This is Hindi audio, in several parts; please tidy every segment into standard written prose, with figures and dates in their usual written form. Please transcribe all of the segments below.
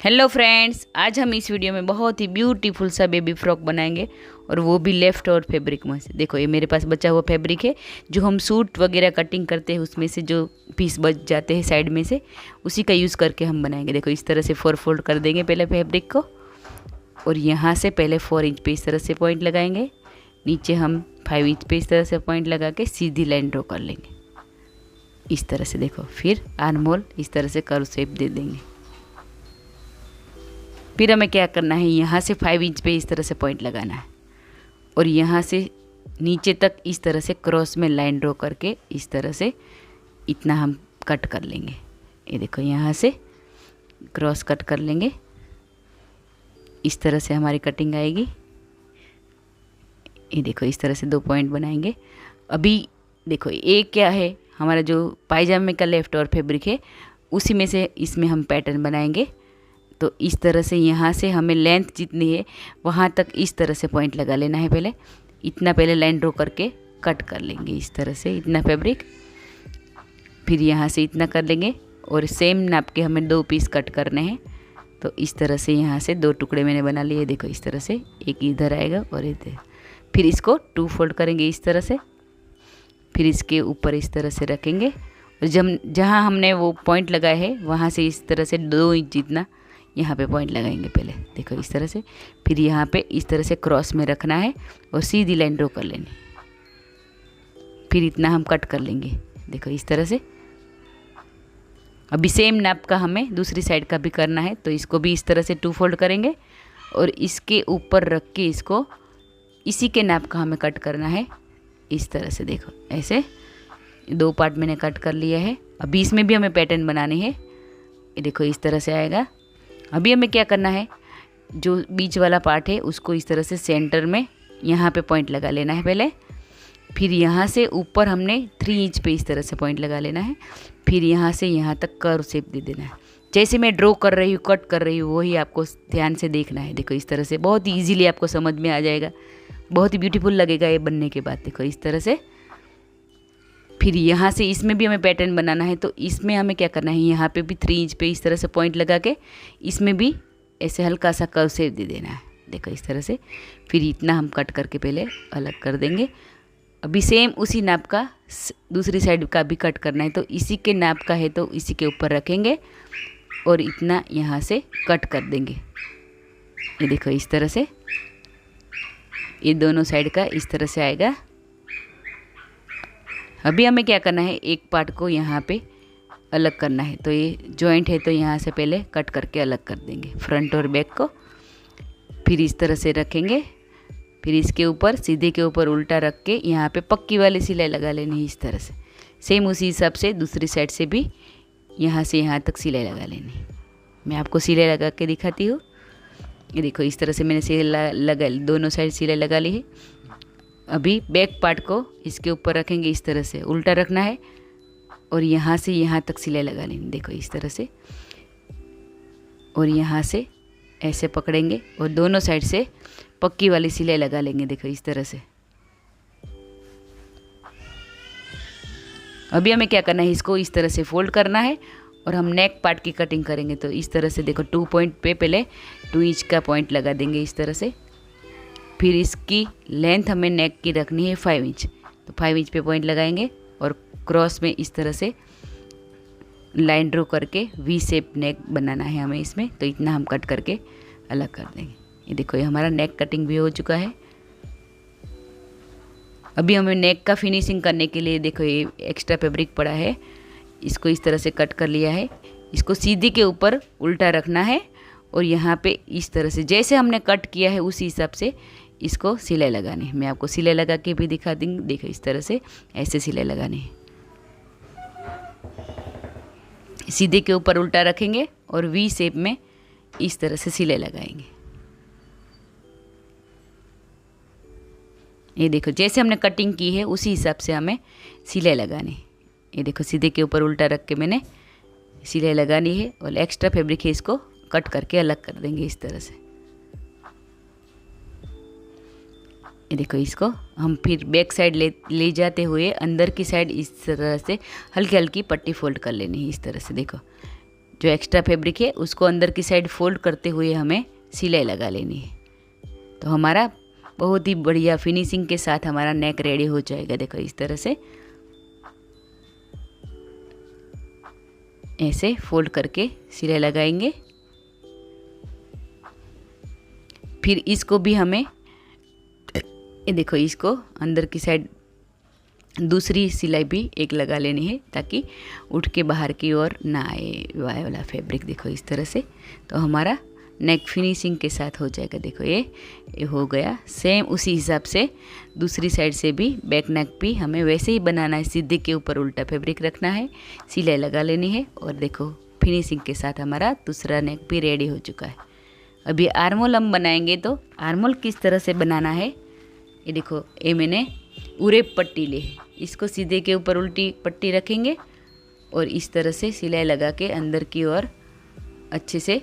हेलो फ्रेंड्स, आज हम इस वीडियो में बहुत ही ब्यूटीफुल सा बेबी फ्रॉक बनाएंगे और वो भी लेफ्ट और फैब्रिक में से। देखो, ये मेरे पास बचा हुआ फैब्रिक है जो हम सूट वगैरह कटिंग करते हैं उसमें से जो पीस बच जाते हैं साइड में से, उसी का यूज़ करके हम बनाएंगे। देखो, इस तरह से 4 फोल्ड कर देंगे पहले फैब्रिक को और यहाँ से पहले 4 इंच पे इस तरह से पॉइंट लगाएंगे। नीचे हम 5 इंच पे इस तरह से पॉइंट लगा के सीधी लाइन ड्रॉ कर लेंगे इस तरह से। देखो, फिर आर्म होल इस तरह से कर्व शेप दे देंगे। फिर हमें क्या करना है, यहाँ से 5 इंच पे इस तरह से पॉइंट लगाना है और यहाँ से नीचे तक इस तरह से क्रॉस में लाइन ड्रॉ करके इस तरह से इतना हम कट कर लेंगे। ये देखो, यहाँ से क्रॉस कट कर लेंगे, इस तरह से हमारी कटिंग आएगी। ये देखो, इस तरह से 2 पॉइंट बनाएंगे। अभी देखो, ये क्या है, हमारा जो पायजामे का लेफ्ट और फैब्रिक है उसी में से इसमें हम पैटर्न बनाएंगे। तो इस तरह से यहाँ से हमें लेंथ जितनी है वहाँ तक इस तरह से पॉइंट लगा लेना है। पहले इतना पहले लाइन ड्रॉ करके कट कर लेंगे इस तरह से, इतना फैब्रिक। फिर यहाँ से इतना कर लेंगे और सेम नाप के हमें 2 पीस कट करने हैं। तो इस तरह से यहाँ से 2 टुकड़े मैंने बना लिए। देखो, इस तरह से एक इधर आएगा और इधर। फिर इसको 2 फोल्ड करेंगे इस तरह से। फिर इसके ऊपर इस तरह से रखेंगे और जहाँ हमने वो पॉइंट लगाए है वहाँ से इस तरह से 2 इंच जितना यहाँ पे पॉइंट लगाएंगे पहले। देखो, इस तरह से। फिर यहाँ पे इस तरह से क्रॉस में रखना है और सीधी लाइन ड्रॉ कर लेनी। फिर इतना हम कट कर लेंगे। देखो, इस तरह से। अभी सेम नाप का हमें दूसरी साइड का भी करना है, तो इसको भी इस तरह से 2 फोल्ड करेंगे और इसके ऊपर रख के इसको इसी के नाप का हमें कट करना है इस तरह से। देखो, ऐसे 2 पार्ट मैंने कट कर लिया है। अभी इसमें भी हमें पैटर्न बनानी है। ये देखो, इस तरह से आएगा। अभी हमें क्या करना है, जो बीच वाला पार्ट है उसको इस तरह से सेंटर में यहाँ पे पॉइंट लगा लेना है पहले। फिर यहाँ से ऊपर हमने 3 इंच पे इस तरह से पॉइंट लगा लेना है। फिर यहाँ से यहाँ तक कर्व शेप दे देना है। जैसे मैं ड्रॉ कर रही हूँ, कट कर रही हूँ, वही आपको ध्यान से देखना है। देखो, इस तरह से बहुत ही ईजीली आपको समझ में आ जाएगा, बहुत ही ब्यूटीफुल लगेगा ये बनने के बाद। देखो, इस तरह से। फिर यहाँ से इसमें भी हमें पैटर्न बनाना है, तो इसमें हमें क्या करना है, यहाँ पे भी 3 इंच पे इस तरह से पॉइंट लगा के इसमें भी ऐसे हल्का सा कर्व शेप दे देना है। देखो, इस तरह से। फिर इतना हम कट करके पहले अलग कर देंगे। अभी सेम उसी नाप का दूसरी साइड का भी कट करना है, तो इसी के नाप का है तो इसी के ऊपर रखेंगे और इतना यहाँ से कट कर देंगे। ये देखो, इस तरह से। ये दोनों साइड का इस तरह से आएगा। अभी हमें क्या करना है, एक पार्ट को यहाँ पे अलग करना है। तो ये जॉइंट है तो यहाँ से पहले कट करके अलग कर देंगे फ्रंट और बैक को। फिर इस तरह से रखेंगे। फिर इसके ऊपर सीधे के ऊपर उल्टा रख के यहाँ पे पक्की वाली सिलाई लगा लेनी है इस तरह से। सेम उसी हिसाब से दूसरी साइड से भी यहाँ से यहाँ तक सिलाई लगा लेनी है। मैं आपको सिलाई लगा के दिखाती हूँ। ये देखो, इस तरह से मैंने सिलाई लगा, दोनों साइड सिलाई लगा ली है। अभी बैक पार्ट को इसके ऊपर रखेंगे, इस तरह से उल्टा रखना है और यहाँ से यहाँ तक सिलाई लगा लेंगे। देखो, इस तरह से। और यहाँ से ऐसे पकड़ेंगे और दोनों साइड से पक्की वाली सिलाई लगा लेंगे। देखो, इस तरह से। अभी हमें क्या करना है, इसको इस तरह से फोल्ड करना है और हम नेक पार्ट की कटिंग करेंगे। तो इस तरह से देखो, 2 पॉइंट पे पहले 2 इंच का पॉइंट लगा देंगे इस तरह से। फिर इसकी लेंथ हमें नेक की रखनी है 5 इंच, तो 5 इंच पे पॉइंट लगाएंगे और क्रॉस में इस तरह से लाइन ड्रॉ करके वी शेप नेक बनाना है हमें इसमें। तो इतना हम कट करके अलग कर देंगे। ये देखो, ये हमारा नेक कटिंग भी हो चुका है। अभी हमें नेक का फिनिशिंग करने के लिए देखो, ये एक्स्ट्रा फैब्रिक पड़ा है, इसको इस तरह से कट कर लिया है। इसको सीधी के ऊपर उल्टा रखना है और यहाँ पे इस तरह से जैसे हमने कट किया है उसी हिसाब से इसको सिलाई लगानी है। मैं आपको सिलाई लगा के भी दिखा दूँगी। देखो, इस तरह से ऐसे सिलाई लगानी है। सीधे के ऊपर उल्टा रखेंगे और वी शेप में इस तरह से सिलाई लगाएंगे। ये देखो, जैसे हमने कटिंग की है उसी हिसाब से हमें सिलाई लगानी है। ये देखो, सीधे के ऊपर उल्टा रख के मैंने सिलाई लगानी है और एक्स्ट्रा फैब्रिक है इसको कट करके अलग कर देंगे इस तरह से। ये देखो, इसको हम फिर बैक साइड ले जाते हुए अंदर की साइड इस तरह से हल्की हल्की पट्टी फोल्ड कर लेनी है इस तरह से। देखो, जो एक्स्ट्रा फैब्रिक है उसको अंदर की साइड फोल्ड करते हुए हमें सिलाई लगा लेनी है। तो हमारा बहुत ही बढ़िया फिनिशिंग के साथ हमारा नेक रेडी हो जाएगा। देखो इस तरह से ऐसे फोल्ड करके सिलाई लगाएंगे। फिर इसको भी हमें ये देखो इसको अंदर की साइड दूसरी सिलाई भी एक लगा लेनी है ताकि उठ के बाहर की ओर ना आए वाला फैब्रिक। देखो इस तरह से तो हमारा नेक फिनिशिंग के साथ हो जाएगा। देखो ये हो गया। सेम उसी हिसाब से दूसरी साइड से भी बैक नेक भी हमें वैसे ही बनाना है। सीधे के ऊपर उल्टा फैब्रिक रखना है, सिलाई लगा लेनी है और देखो फिनिशिंग के साथ हमारा दूसरा नेक भी रेडी हो चुका है। अभी आर्मोल हम बनाएंगे। तो आर्मोल किस तरह से बनाना है, ये देखो ये मैंने उरेप पट्टी ली है। इसको सीधे के ऊपर उल्टी पट्टी रखेंगे और इस तरह से सिलाई लगा के अंदर की ओर अच्छे से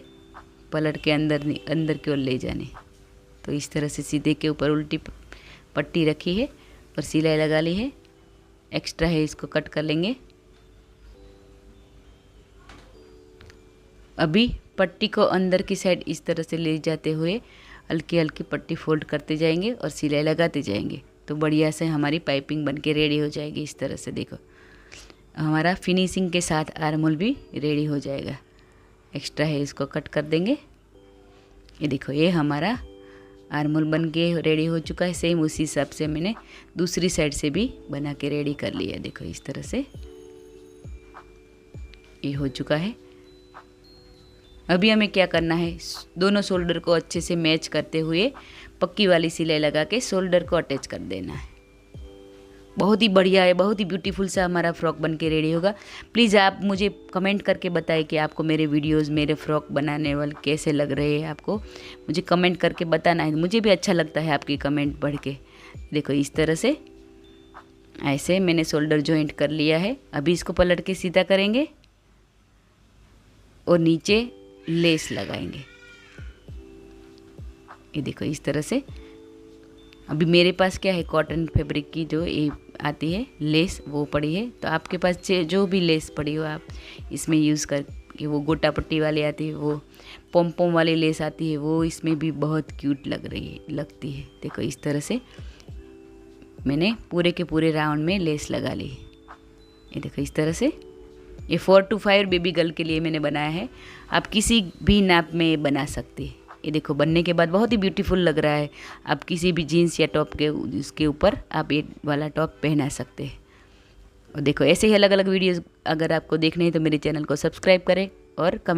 पलट के अंदर की ओर ले जाने। तो इस तरह से सीधे के ऊपर उल्टी पट्टी रखी है और सिलाई लगा ली है। एक्स्ट्रा है इसको कट कर लेंगे। अभी पट्टी को अंदर की साइड इस तरह से ले जाते हुए हल्की हल्की पट्टी फोल्ड करते जाएंगे और सिलाई लगाते जाएंगे। तो बढ़िया से हमारी पाइपिंग बन के रेडी हो जाएगी। इस तरह से देखो हमारा फिनिशिंग के साथ आर्मोल भी रेडी हो जाएगा। एक्स्ट्रा है इसको कट कर देंगे। ये देखो ये हमारा आर्मोल बन के रेडी हो चुका है। सेम उसी हिसाब से मैंने दूसरी साइड से भी बना के रेडी कर लिया। देखो इस तरह से ये हो चुका है। अभी हमें क्या करना है, दोनों शोल्डर को अच्छे से मैच करते हुए पक्की वाली सिलाई लगा के शोल्डर को अटैच कर देना है। बहुत ही बढ़िया है, बहुत ही ब्यूटीफुल सा हमारा फ्रॉक बन के रेडी होगा। प्लीज़ आप मुझे कमेंट करके बताएं कि आपको मेरे वीडियोस, मेरे फ्रॉक बनाने वाले कैसे लग रहे हैं। आपको मुझे कमेंट करके बताना है, मुझे भी अच्छा लगता है आपकी कमेंट पढ़ के। देखो इस तरह से ऐसे मैंने शोल्डर जॉइंट कर लिया है। अभी इसको पलट के सीधा करेंगे और नीचे लेस लगाएंगे। ये देखो इस तरह से। अभी मेरे पास क्या है, कॉटन फैब्रिक की जो ये आती है लेस वो पड़ी है। तो आपके पास जो भी लेस पड़ी हो आप इसमें यूज़ करके, वो गोटा पट्टी वाली आती है, वो पोम पोम वाली लेस आती है, वो इसमें भी बहुत क्यूट लगती है। देखो इस तरह से मैंने पूरे के पूरे राउंड में लेस लगा ली। ये देखो इस तरह से। ये 4 to 5 बेबी गर्ल के लिए मैंने बनाया है। आप किसी भी नाप में बना सकते हैं। ये देखो बनने के बाद बहुत ही ब्यूटीफुल लग रहा है। आप किसी भी जीन्स या टॉप के उसके ऊपर आप ये वाला टॉप पहना सकते हैं। और देखो ऐसे ही अलग अलग वीडियोस अगर आपको देखने हैं तो मेरे चैनल को सब्सक्राइब करें और कमेंट